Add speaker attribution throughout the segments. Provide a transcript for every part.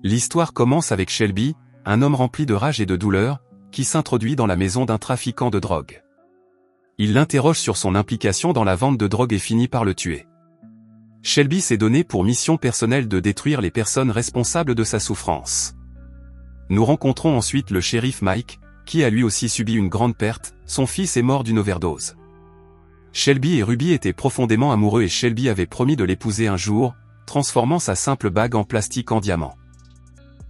Speaker 1: L'histoire commence avec Shelby, un homme rempli de rage et de douleur, qui s'introduit dans la maison d'un trafiquant de drogue. Il l'interroge sur son implication dans la vente de drogue et finit par le tuer. Shelby s'est donné pour mission personnelle de détruire les personnes responsables de sa souffrance. Nous rencontrons ensuite le shérif Mike, qui a lui aussi subi une grande perte, son fils est mort d'une overdose. Shelby et Ruby étaient profondément amoureux et Shelby avait promis de l'épouser un jour, transformant sa simple bague en plastique en diamant.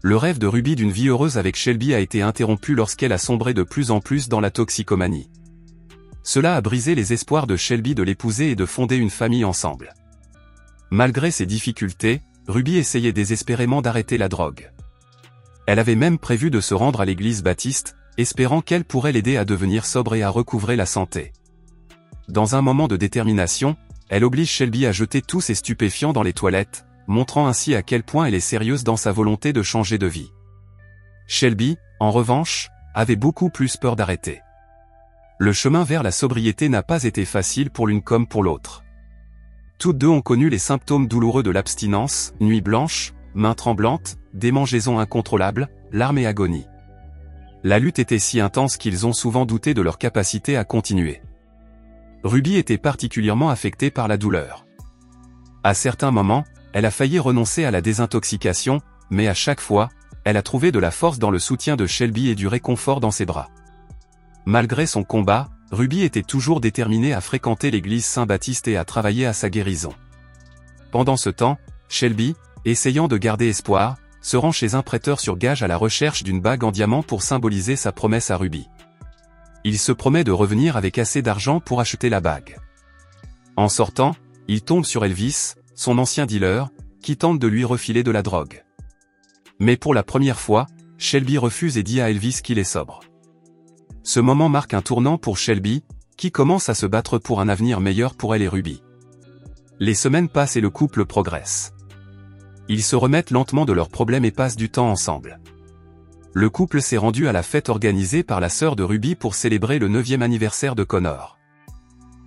Speaker 1: Le rêve de Ruby d'une vie heureuse avec Shelby a été interrompu lorsqu'elle a sombré de plus en plus dans la toxicomanie. Cela a brisé les espoirs de Shelby de l'épouser et de fonder une famille ensemble. Malgré ces difficultés, Ruby essayait désespérément d'arrêter la drogue. Elle avait même prévu de se rendre à l'église baptiste, espérant qu'elle pourrait l'aider à devenir sobre et à recouvrer la santé. Dans un moment de détermination, elle oblige Shelby à jeter tous ses stupéfiants dans les toilettes, montrant ainsi à quel point elle est sérieuse dans sa volonté de changer de vie. Shelby, en revanche, avait beaucoup plus peur d'arrêter. Le chemin vers la sobriété n'a pas été facile pour l'une comme pour l'autre. Toutes deux ont connu les symptômes douloureux de l'abstinence, nuit blanche, mains tremblantes, démangeaisons incontrôlables, larmes et agonie. La lutte était si intense qu'ils ont souvent douté de leur capacité à continuer. Ruby était particulièrement affectée par la douleur. À certains moments, elle a failli renoncer à la désintoxication, mais à chaque fois, elle a trouvé de la force dans le soutien de Shelby et du réconfort dans ses bras. Malgré son combat, Ruby était toujours déterminée à fréquenter l'église Saint-Baptiste et à travailler à sa guérison. Pendant ce temps, Shelby, essayant de garder espoir, se rend chez un prêteur sur gage à la recherche d'une bague en diamant pour symboliser sa promesse à Ruby. Il se promet de revenir avec assez d'argent pour acheter la bague. En sortant, il tombe sur Elvis, son ancien dealer, qui tente de lui refiler de la drogue. Mais pour la première fois, Shelby refuse et dit à Elvis qu'il est sobre. Ce moment marque un tournant pour Shelby, qui commence à se battre pour un avenir meilleur pour elle et Ruby. Les semaines passent et le couple progresse. Ils se remettent lentement de leurs problèmes et passent du temps ensemble. Le couple s'est rendu à la fête organisée par la sœur de Ruby pour célébrer le 9e anniversaire de Connor.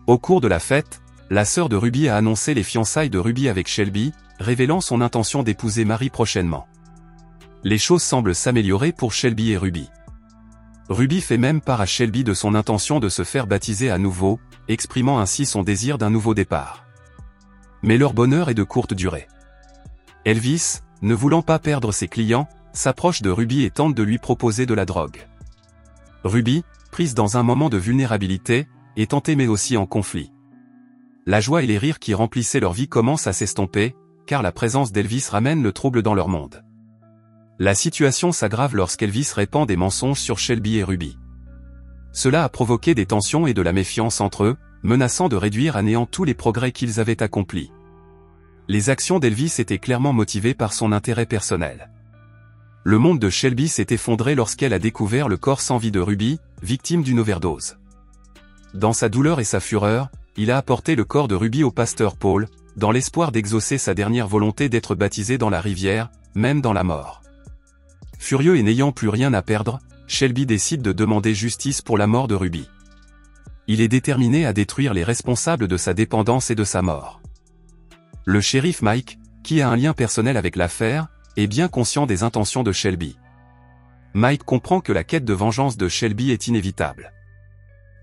Speaker 1: Au cours de la fête, la sœur de Ruby a annoncé les fiançailles de Ruby avec Shelby, révélant son intention d'épouser Mary prochainement. Les choses semblent s'améliorer pour Shelby et Ruby. Ruby fait même part à Shelby de son intention de se faire baptiser à nouveau, exprimant ainsi son désir d'un nouveau départ. Mais leur bonheur est de courte durée. Elvis, ne voulant pas perdre ses clients, s'approche de Ruby et tente de lui proposer de la drogue. Ruby, prise dans un moment de vulnérabilité, est tentée mais aussi en conflit. La joie et les rires qui remplissaient leur vie commencent à s'estomper, car la présence d'Elvis ramène le trouble dans leur monde. La situation s'aggrave lorsqu'Elvis répand des mensonges sur Shelby et Ruby. Cela a provoqué des tensions et de la méfiance entre eux, menaçant de réduire à néant tous les progrès qu'ils avaient accomplis. Les actions d'Elvis étaient clairement motivées par son intérêt personnel. Le monde de Shelby s'est effondré lorsqu'elle a découvert le corps sans vie de Ruby, victime d'une overdose. Dans sa douleur et sa fureur, il a apporté le corps de Ruby au pasteur Paul, dans l'espoir d'exaucer sa dernière volonté d'être baptisé dans la rivière, même dans la mort. Furieux et n'ayant plus rien à perdre, Shelby décide de demander justice pour la mort de Ruby. Il est déterminé à détruire les responsables de sa dépendance et de sa mort. Le shérif Mike, qui a un lien personnel avec l'affaire, est bien conscient des intentions de Shelby. Mike comprend que la quête de vengeance de Shelby est inévitable.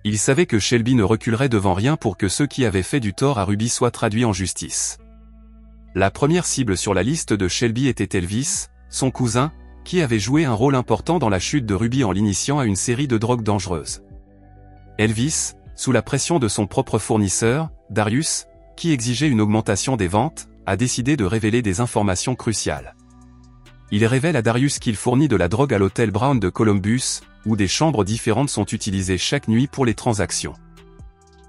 Speaker 1: Il savait que Shelby ne reculerait devant rien pour que ceux qui avaient fait du tort à Ruby soient traduits en justice. La première cible sur la liste de Shelby était Elvis, son cousin, qui avait joué un rôle important dans la chute de Ruby en l'initiant à une série de drogues dangereuses. Elvis, sous la pression de son propre fournisseur, Darius, qui exigeait une augmentation des ventes, a décidé de révéler des informations cruciales. Il révèle à Darius qu'il fournit de la drogue à l'hôtel Brown de Columbus, où des chambres différentes sont utilisées chaque nuit pour les transactions.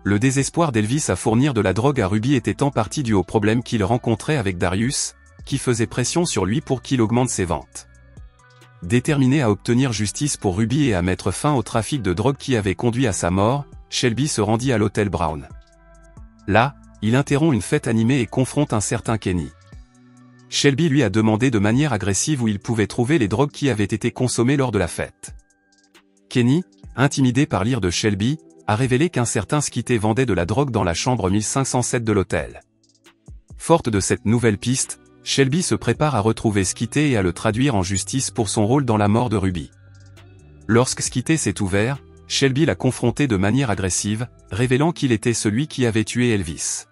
Speaker 1: Le désespoir d'Elvis à fournir de la drogue à Ruby était en partie dû au problème qu'il rencontrait avec Darius, qui faisait pression sur lui pour qu'il augmente ses ventes. Déterminé à obtenir justice pour Ruby et à mettre fin au trafic de drogue qui avait conduit à sa mort, Shelby se rendit à l'hôtel Brown. Là, il interrompt une fête animée et confronte un certain Kenny. Shelby lui a demandé de manière agressive où il pouvait trouver les drogues qui avaient été consommées lors de la fête. Kenny, intimidé par l'ire de Shelby, a révélé qu'un certain Skitty vendait de la drogue dans la chambre 1507 de l'hôtel. Forte de cette nouvelle piste, Shelby se prépare à retrouver Skitty et à le traduire en justice pour son rôle dans la mort de Ruby. Lorsque Skitty s'est ouvert, Shelby l'a confronté de manière agressive, révélant qu'il était celui qui avait tué Elvis.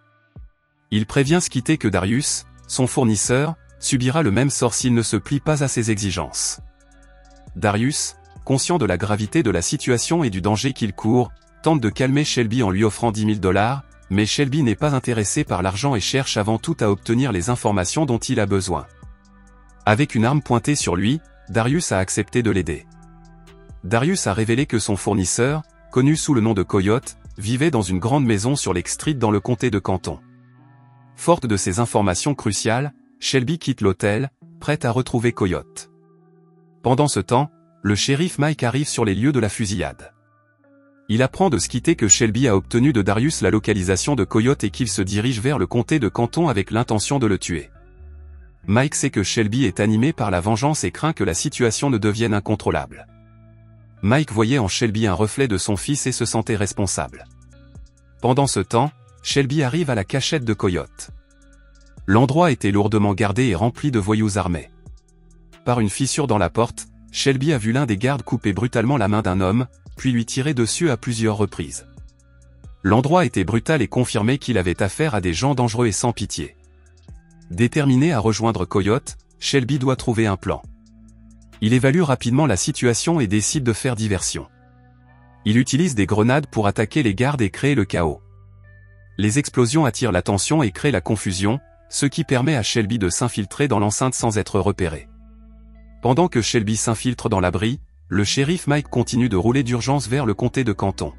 Speaker 1: Il prévient Skitty que Darius, son fournisseur, subira le même sort s'il ne se plie pas à ses exigences. Darius, conscient de la gravité de la situation et du danger qu'il court, tente de calmer Shelby en lui offrant 10 000 $, mais Shelby n'est pas intéressé par l'argent et cherche avant tout à obtenir les informations dont il a besoin. Avec une arme pointée sur lui, Darius a accepté de l'aider. Darius a révélé que son fournisseur, connu sous le nom de Coyote, vivait dans une grande maison sur Lake Street dans le comté de Canton. Forte de ces informations cruciales, Shelby quitte l'hôtel, prête à retrouver Coyote. Pendant ce temps, le shérif Mike arrive sur les lieux de la fusillade. Il apprend de Skitty que Shelby a obtenu de Darius la localisation de Coyote et qu'il se dirige vers le comté de Canton avec l'intention de le tuer. Mike sait que Shelby est animé par la vengeance et craint que la situation ne devienne incontrôlable. Mike voyait en Shelby un reflet de son fils et se sentait responsable. Pendant ce temps, Shelby arrive à la cachette de Coyote. L'endroit était lourdement gardé et rempli de voyous armés. Par une fissure dans la porte, Shelby a vu l'un des gardes couper brutalement la main d'un homme, puis lui tirer dessus à plusieurs reprises. L'endroit était brutal et confirmait qu'il avait affaire à des gens dangereux et sans pitié. Déterminé à rejoindre Coyote, Shelby doit trouver un plan. Il évalue rapidement la situation et décide de faire diversion. Il utilise des grenades pour attaquer les gardes et créer le chaos. Les explosions attirent l'attention et créent la confusion, ce qui permet à Shelby de s'infiltrer dans l'enceinte sans être repéré. Pendant que Shelby s'infiltre dans l'abri, le shérif Mike continue de rouler d'urgence vers le comté de Canton.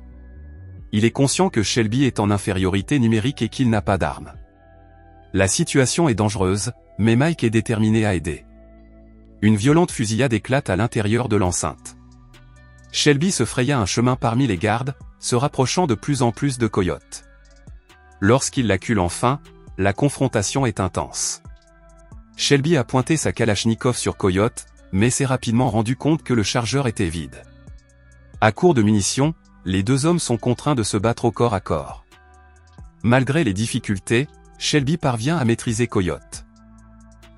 Speaker 1: Il est conscient que Shelby est en infériorité numérique et qu'il n'a pas d'armes. La situation est dangereuse, mais Mike est déterminé à aider. Une violente fusillade éclate à l'intérieur de l'enceinte. Shelby se fraya un chemin parmi les gardes, se rapprochant de plus en plus de Coyote. Lorsqu'il l'accule enfin, la confrontation est intense. Shelby a pointé sa Kalachnikov sur Coyote, mais s'est rapidement rendu compte que le chargeur était vide. À court de munitions, les deux hommes sont contraints de se battre au corps à corps. Malgré les difficultés, Shelby parvient à maîtriser Coyote.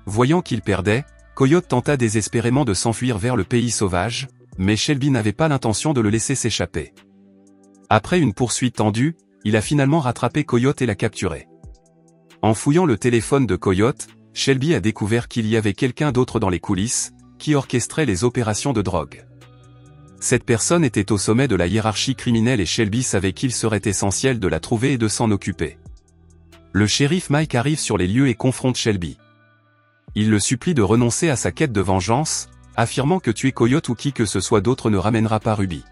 Speaker 1: Voyant qu'il perdait, Coyote tenta désespérément de s'enfuir vers le pays sauvage, mais Shelby n'avait pas l'intention de le laisser s'échapper. Après une poursuite tendue, il a finalement rattrapé Coyote et l'a capturé. En fouillant le téléphone de Coyote, Shelby a découvert qu'il y avait quelqu'un d'autre dans les coulisses, qui orchestrait les opérations de drogue. Cette personne était au sommet de la hiérarchie criminelle et Shelby savait qu'il serait essentiel de la trouver et de s'en occuper. Le shérif Mike arrive sur les lieux et confronte Shelby. Il le supplie de renoncer à sa quête de vengeance, affirmant que tuer Coyote ou qui que ce soit d'autre ne ramènera pas Ruby.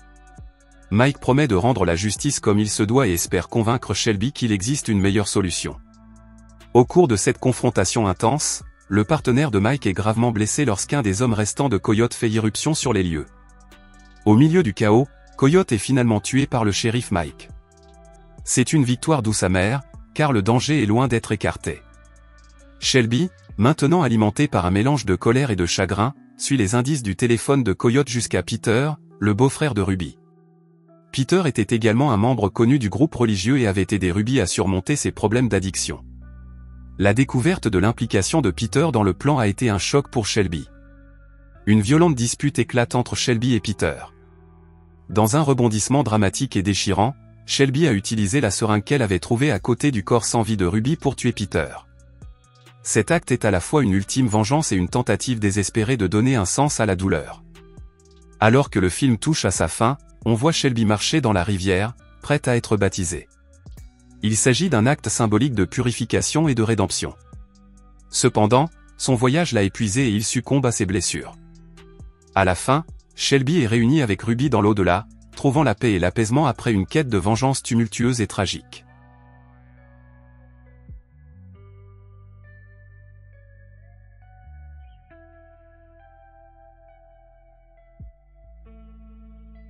Speaker 1: Mike promet de rendre la justice comme il se doit et espère convaincre Shelby qu'il existe une meilleure solution. Au cours de cette confrontation intense, le partenaire de Mike est gravement blessé lorsqu'un des hommes restants de Coyote fait irruption sur les lieux. Au milieu du chaos, Coyote est finalement tué par le shérif Mike. C'est une victoire douce amère, car le danger est loin d'être écarté. Shelby, maintenant alimenté par un mélange de colère et de chagrin, suit les indices du téléphone de Coyote jusqu'à Peter, le beau-frère de Ruby. Peter était également un membre connu du groupe religieux et avait aidé Ruby à surmonter ses problèmes d'addiction. La découverte de l'implication de Peter dans le plan a été un choc pour Shelby. Une violente dispute éclate entre Shelby et Peter. Dans un rebondissement dramatique et déchirant, Shelby a utilisé la seringue qu'elle avait trouvée à côté du corps sans vie de Ruby pour tuer Peter. Cet acte est à la fois une ultime vengeance et une tentative désespérée de donner un sens à la douleur. Alors que le film touche à sa fin, on voit Shelby marcher dans la rivière, prête à être baptisée. Il s'agit d'un acte symbolique de purification et de rédemption. Cependant, son voyage l'a épuisé et il succombe à ses blessures. À la fin, Shelby est réuni avec Ruby dans l'au-delà, trouvant la paix et l'apaisement après une quête de vengeance tumultueuse et tragique.